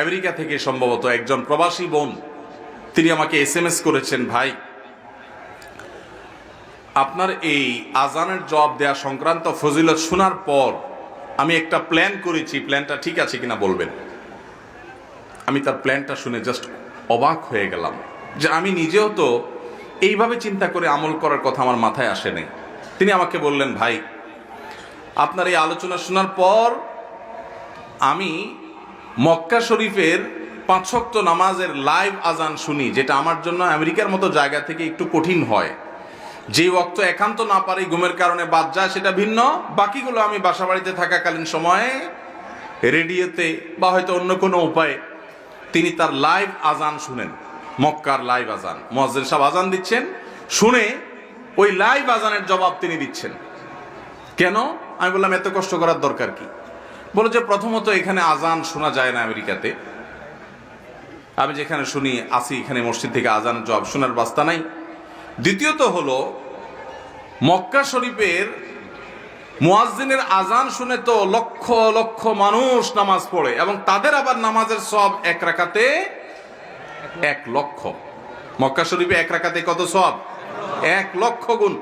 America থেকে সম্ভবত একজন প্রবাসী বোন, তিনি আমাকে SMS করেছেন, ভাই আপনার এই আজানের জবাব দেয়া সংক্রান্ত ফজিলত শোনার পর আমি একটা প্ল্যান করেছি, প্ল্যানটা ঠিক আছে কিনা বলবেন। আমি তার প্ল্যানটা শুনে জাস্ট অবাক হয়ে গেলাম যে আমি নিজেও তো এইভাবে চিন্তা করে আমল করার কথা আমার মাথায় আসে নাই। তিনি আমাকে বললেন, ভাই আপনার এই আলোচনা শোনার পর আমি মক্কা শরীফের 5 ওয়াক্ত নামাজের লাইভ আজান শুনি, যেটা আমার জন্য আমেরিকার মতো জায়গা থেকে একটু কঠিন হয়। যে ওয়াক্ত একান্ত না পারি, ঘুমের কারণে বাদ যায়, সেটা ভিন্ন। বাকিগুলো আমি বাসা বাড়িতে থাকাকালীন সময়ে রেডিওতে বা হয়তো অন্য কোনো উপায়ে তিনি তার লাইভ আজান শুনেন। মক্কার লাইভ আজান, মুয়াজ্জিন সাহেব আজান দিচ্ছেন, শুনে ওই লাইভ আজানের জবাব তিনি দিচ্ছেন। কেন? আমি বললাম এত কষ্ট করার দরকার কি? বলে যে প্রথমত এখানে আজান শোনা যায় না আমেরিকাতে, আমি যেখানে শুনি আসি এখানে মসজিদ থেকে আজান জবাব শোনার বাস্তা নাই। দ্বিতীয়ত হলো মক্কা শরীফের মুয়াজ্জিনের আজান শুনে তো লক্ষ লক্ষ মানুষ নামাজ পড়ে, এবং তাদের আবার নামাজের সওয়াব এক রাকাতে 1 লক্ষ। মক্কা শরীফে 1 রাকাতে কত সওয়াব? 1 লক্ষ গুণ।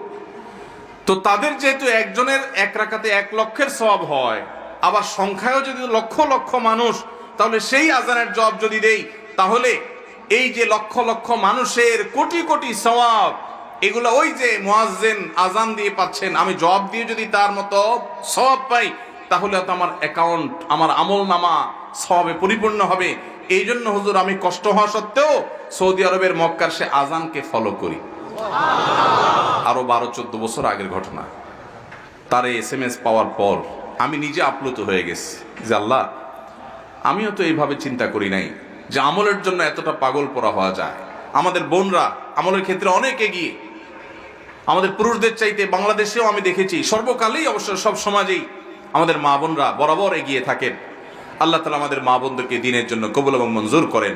তো তাদের যেহেতু একজনের 1 রাকাতে 1 লক্ষের সওয়াব হয়, আবার সংখ্যায়ও যদি লক্ষ লক্ষ মানুষ, তাহলে সেই আজানের জবাব যদি দেই, তাহলে এই যে লক্ষ লক্ষ মানুষের কোটি কোটি সওয়াব, এগুলো ওই যে মুয়াজ্জিন আজান দিয়ে পাচ্ছেন, আমি জবাব দিয়ে যদি তার মতো সওয়াব পাই, তাহলে তো আমার অ্যাকাউন্ট, আমার আমল নামা সওয়াবে পরিপূর্ণ হবে। এই জন্য হুজুর আমি কষ্ট হওয়া সত্ত্বেও সৌদি আরবের মক্কার সে আজানকে ফলো করি। আরো 12-14 বছর আগের ঘটনা। তার এই SMS পাওয়ার পর আমি নিজে আপ্লুত হয়ে গেছি যে আল্লাহ, আমিও তো এইভাবে চিন্তা করি নাই যে আমলের জন্য এতটা পাগল পড়া হওয়া যায়। আমাদের বোনরা আমলের ক্ষেত্রে অনেক এগিয়ে, আমাদের পুরুষদের চাইতে বাংলাদেশেও আমি দেখেছি, সর্বকালেই অবশ্য সব সমাজেই আমাদের মা বোনরা বরাবর এগিয়ে থাকেন। আল্লাহ তাআলা আমাদের মা বোনদেরকে দ্বীনের জন্য কবুল এবং মঞ্জুর করেন।